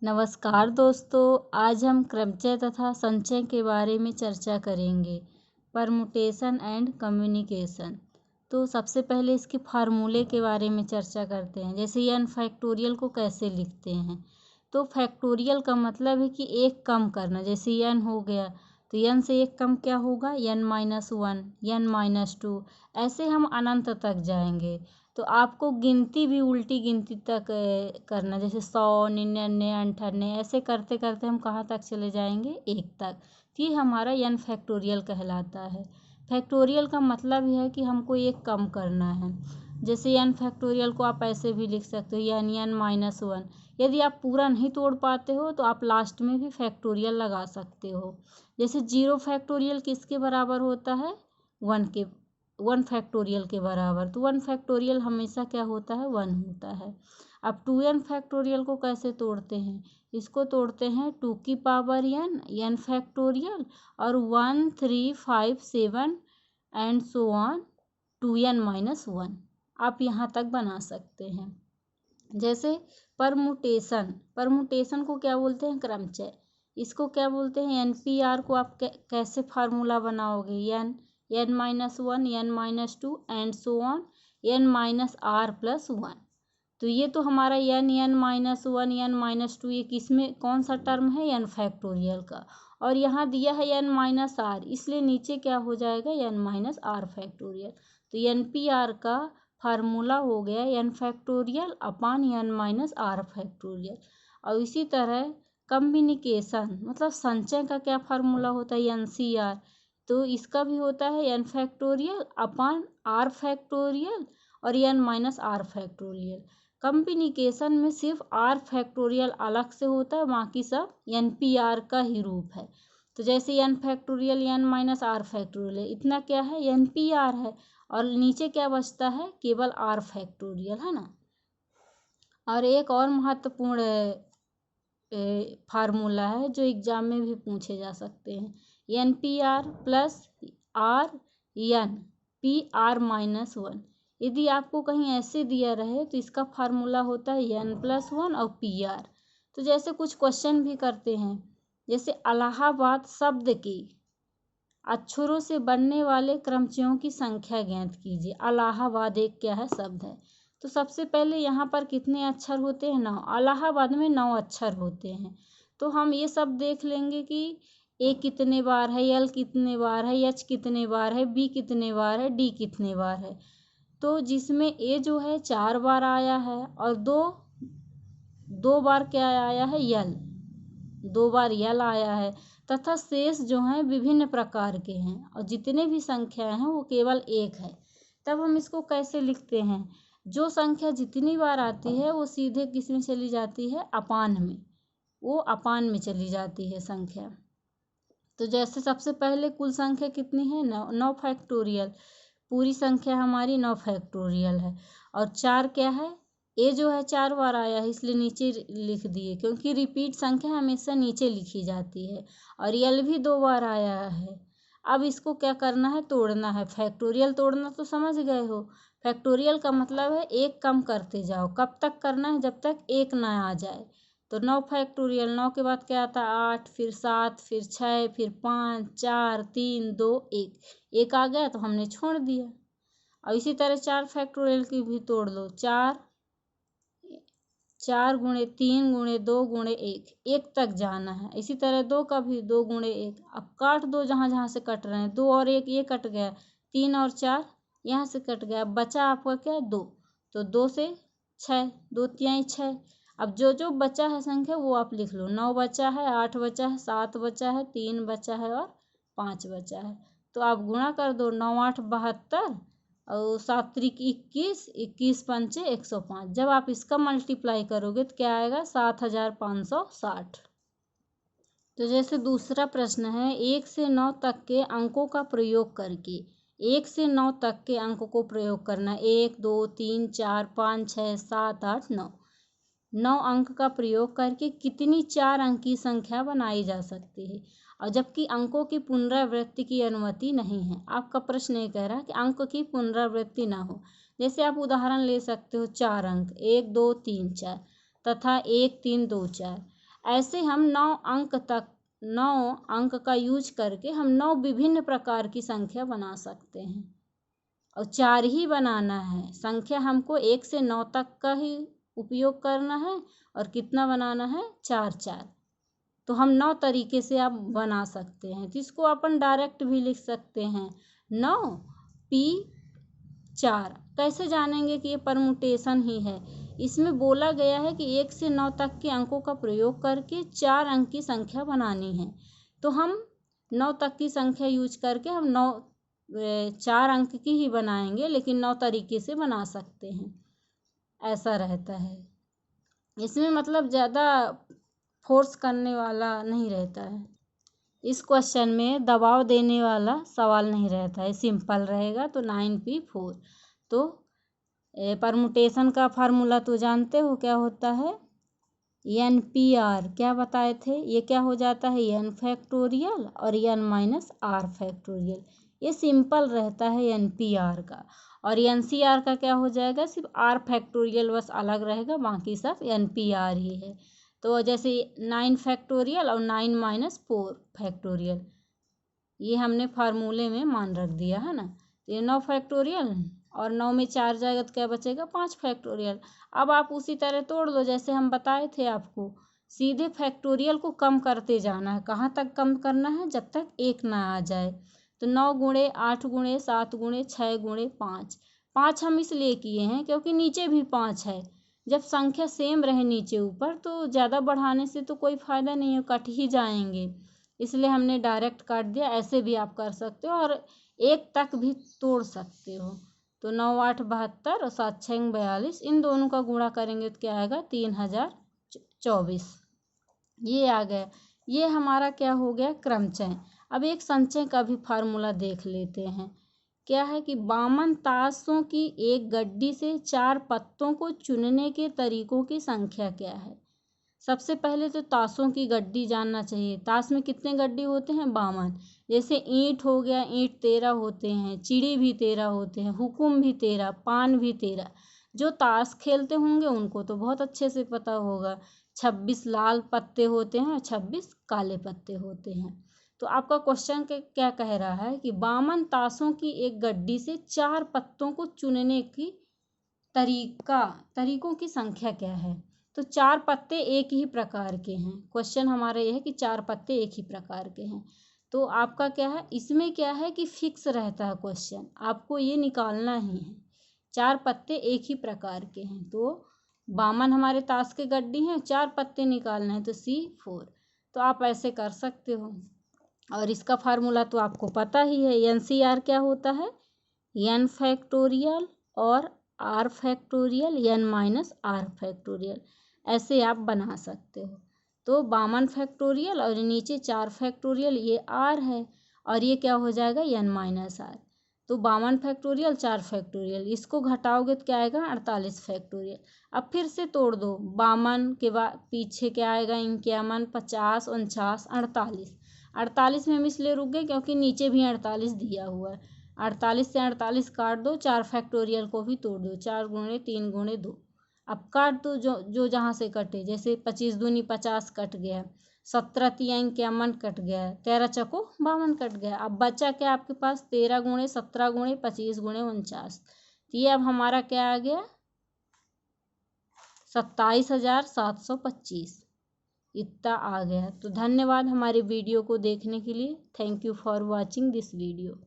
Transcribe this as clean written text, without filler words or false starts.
नमस्कार दोस्तों, आज हम क्रमचय तथा संचय के बारे में चर्चा करेंगे। Permutation and communication. तो सबसे पहले इसके फार्मूले के बारे में चर्चा करते हैं। जैसे n फैक्टोरियल को कैसे लिखते हैं। तो फैक्टोरियल का मतलब है कि एक कम करना। जैसे n हो गया तो n से एक कम क्या होगा, n-1, n-2, ऐसे हम अनंत तक जाएंगे। तो आपको गिनती भी उल्टी गिनती तक करना, जैसे 100, 99, 98, ऐसे करते करते हम कहाँ तक चले जाएंगे, 1 तक। तो ये हमारा n फैक्टोरियल कहलाता है। फैक्टोरियल का मतलब यह है कि हमको एक कम करना है। जैसे n फैक्टोरियल को आप ऐसे भी लिख सकते हो, n-1। यदि आप पूरा नहीं तोड़ पाते हो तो आप लास्ट में भी फैक्टोरियल लगा सकते हो। जैसे 0 फैक्टोरियल किसके बराबर होता है, 1 फैक्टोरियल के बराबर। तो 1 फैक्टोरियल हमेशा क्या होता है, 1 होता है। अब 2n फैक्टोरियल को कैसे तोड़ते हैं, इसको तोड़ते हैं 2 की पावर n फैक्टोरियल और 1, 3, 5, 7 एंड सो ऑन 2n-1। आप यहाँ तक बना सकते हैं। जैसे परमुटेशन को क्या बोलते हैं, क्रमचय। इसको क्या बोलते हैं, NPR को आप कैसे फार्मूला बनाओगे, n-1, n-2 and so on n-r+1। तो ये तो हमारा n-1, n-2 ये किसमें कौन सा टर्म है, n फैक्टोरियल का। और यहाँ दिया है n-r, इसलिए नीचे क्या हो जाएगा, n-r फैक्टोरियल। तो NPR का फार्मूला हो गया n फैक्टोरियल अपान n-r फैक्टोरियल। और इसी तरह कम्युनिकेशन मतलब संचय का क्या फार्मूला होता है, NCR। तो इसका भी होता है n फैक्टोरियल अपान r फैक्टोरियल और n-r फैक्टोरियल। कम्युनिकेशन में सिर्फ r फैक्टोरियल अलग से होता है, बाकी सब NPR का ही रूप है। तो जैसे n फैक्टोरियल n-r फैक्टोरियल, इतना क्या है, NPR है। और नीचे क्या बचता है, केवल r फैक्टोरियल, है ना। और एक और महत्वपूर्ण फार्मूला है जो एग्जाम में भी पूछे जा सकते हैं, NPR प्लस RN PR-1। यदि आपको कहीं ऐसे दिया रहे तो इसका फार्मूला होता है n+1 और PR। तो जैसे कुछ क्वेश्चन भी करते हैं, जैसे इलाहाबाद शब्द की अक्षरों से बनने वाले क्रमचयों की संख्या ज्ञात कीजिए। इलाहाबाद एक क्या है, शब्द है। तो सबसे पहले यहाँ पर कितने अक्षर होते हैं, 9। इलाहाबाद में 9 अक्षर होते हैं। तो हम ये सब देख लेंगे कि ए कितने बार है, एल कितने बार है, एच कितने बार है, बी कितने बार है, डी कितने बार है। तो जिसमें ए जो है 4 बार आया है और दो बार क्या आया है, यल 2 बार यल आया है, तथा शेष जो हैं विभिन्न प्रकार के हैं और जितने भी संख्याएं हैं वो केवल 1 है। तब हम इसको कैसे लिखते हैं, जो संख्या जितनी बार आती है वो सीधे किस में चली जाती है, अपान में। वो अपान में चली जाती है संख्या। तो जैसे सबसे पहले कुल संख्या कितनी है, 9 फैक्टोरियल। पूरी संख्या हमारी 9 फैक्टोरियल है। और 4 क्या है, ए जो है 4 बार आया है इसलिए नीचे लिख दिए, क्योंकि रिपीट संख्या हमेशा नीचे लिखी जाती है। और यल भी 2 बार आया है। अब इसको क्या करना है, तोड़ना है। फैक्टोरियल तोड़ना तो समझ गए हो। फैक्टोरियल का मतलब है एक कम करते जाओ। कब तक करना है, जब तक 1 ना आ जाए। तो 9 फैक्टोरियल, 9 के बाद क्या आता है, 8, फिर 7, फिर 6, फिर 5, 4, 3, 2, 1 आ गया तो हमने छोड़ दिया। और इसी तरह 4 फैक्टोरियल की भी तोड़ लो, 4 गुणे 3 गुणे 2 गुणे 1 तक जाना है। इसी तरह 2 का भी 2 गुणे 1। अब काट दो जहाँ जहाँ से कट रहे हैं, 2 और 1 ये कट गया, 3 और 4 यहाँ से कट गया, बचा आपका क्या, 2। तो 2 से 6, 2 तिहाई 6। अब जो जो बचा है संख्या वो आप लिख लो, 9 बचा है, 8 बचा है, 7 बचा है, 3 बचा है और 5 बचा है। तो आप गुणा कर दो, 9 8 72 और 7 त्रिक 21, 21 पंचे 105। जब आप इसका मल्टीप्लाई करोगे तो क्या आएगा, 7560। तो जैसे दूसरा प्रश्न है, 1 से 9 तक के अंकों का प्रयोग करके 1 से 9 तक के अंकों को प्रयोग करना, 1 2 3 4 5 6 7 8 9। 9 अंक का प्रयोग करके कितनी 4 अंक की संख्या बनाई जा सकती है। और जबकि अंकों की पुनरावृत्ति की अनुमति नहीं है। आपका प्रश्न ये कह रहा है कि अंक की पुनरावृत्ति ना हो। जैसे आप उदाहरण ले सकते हो, 4 अंक 1 2 3 4 तथा 1 3 2 4। ऐसे हम 9 अंक का यूज करके हम 9 विभिन्न प्रकार की संख्या बना सकते हैं। और 4 ही बनाना है, संख्या हमको 1 से 9 तक का ही उपयोग करना है। और कितना बनाना है? 4 तो हम 9 तरीके से आप बना सकते हैं। तो इसको अपन डायरेक्ट भी लिख सकते हैं 9p4। कैसे जानेंगे कि ये परमुटेशन ही है? इसमें बोला गया है कि 1 से 9 तक के अंकों का प्रयोग करके 4 अंक की संख्या बनानी है। तो हम 9 तक की संख्या यूज करके हम 4 अंक की ही बनाएंगे, लेकिन 9 तरीके से बना सकते हैं। ऐसा रहता है इसमें, मतलब ज़्यादा फोर्स करने वाला नहीं रहता है। इस क्वेश्चन में दबाव देने वाला सवाल नहीं रहता है, सिंपल रहेगा। तो 9p4। तो परमुटेशन का फार्मूला तो जानते हो क्या होता है? NPR। क्या बताए थे? ये क्या हो जाता है? n फैक्टोरियल और n माइनस r फैक्टोरियल। ये सिंपल रहता है NPR का। और NCR का क्या हो जाएगा? सिर्फ r फैक्टोरियल बस अलग रहेगा, बाकी सब NPR ही है। तो जैसे 9 फैक्टोरियल और 9 माइनस 4 फैक्टोरियल, ये हमने फार्मूले में मान रख दिया है ना। ये 9 फैक्टोरियल और 9 में 4 जाएगा तो क्या बचेगा? 5 फैक्टोरियल। अब आप उसी तरह तोड़ दो जैसे हम बताए थे आपको। सीधे फैक्टोरियल को कम करते जाना है। कहाँ तक कम करना है? जब तक 1 ना आ जाए। तो 9 गुणे 8 गुणे 7 गुणे 6 गुणे 5। 5 हम इसलिए किए हैं क्योंकि नीचे भी 5 है। जब संख्या सेम रहे नीचे ऊपर तो ज़्यादा बढ़ाने से तो कोई फ़ायदा नहीं है, कट ही जाएंगे। इसलिए हमने डायरेक्ट काट दिया। ऐसे भी आप कर सकते हो और 1 तक भी तोड़ सकते हो। तो 9 8 72 और 7 6 42, इन दोनों का गुणा करेंगे तो क्या आएगा? 3024। ये आ गया। ये हमारा क्या हो गया? क्रमचय। अब एक संचय का भी फार्मूला देख लेते हैं। क्या है कि 52 ताशों की एक गड्डी से 4 पत्तों को चुनने के तरीकों की संख्या क्या है? सबसे पहले तो ताशों की गड्डी जानना चाहिए। ताश में कितने गड्डी होते हैं? 52। जैसे ईंट हो गया, ईंट 13 होते हैं, चिड़ी भी 13 होते हैं, हुकुम भी 13, पान भी 13। जो ताश खेलते होंगे उनको तो बहुत अच्छे से पता होगा। 26 लाल पत्ते होते हैं और 26 काले पत्ते होते हैं। तो आपका क्वेश्चन क्या कह रहा है कि 52 ताशों की एक गड्डी से 4 पत्तों को चुनने की तरीकों की संख्या क्या है? तो 4 पत्ते एक ही प्रकार के हैं। क्वेश्चन हमारा यह है कि 4 पत्ते एक ही प्रकार के हैं। तो आपका क्या है? इसमें क्या है कि फिक्स रहता है क्वेश्चन, आपको ये निकालना ही है। 4 पत्ते एक ही प्रकार के हैं। तो 52 हमारे ताश के गड्डी हैं, 4 पत्ते निकालना है तो C4। तो आप ऐसे कर सकते हो। और इसका फार्मूला तो आपको पता ही है। NCR क्या होता है? n फैक्टोरियल और r factorial n minus r factorial. ऐसे आप बना सकते हो। तो 52 फैक्टोरियल और नीचे 4 फैक्टोरियल, ये r है और ये क्या हो जाएगा? n minus r। तो 52 फैक्टोरियल 4 फैक्टोरियल, इसको घटाओगे तो क्या आएगा? 48 फैक्टोरियल। अब फिर से तोड़ दो। 52 के बाद पीछे क्या आएगा? 51, 50, 49, 48। 48 में हम इसलिए रुक गए क्योंकि नीचे भी 48 दिया हुआ है। 48 से 48 काट दो, 4 फैक्टोरियल को भी तोड़ दो। 4 गुणे 3 गुणे 2। अब काट दो जो जहाँ से कटे। जैसे 25 दूनी 50 कट गया, 17 तियाई 51 कट गया, 13 चको 52 कट गया। अब बचा क्या आपके पास? 13 गुणे 17 गुणे 25 गुणे 49। ये अब हमारा क्या आ गया? 27,725। इतना आ गया। तो धन्यवाद हमारे वीडियो को देखने के लिए। Thank you for watching this video.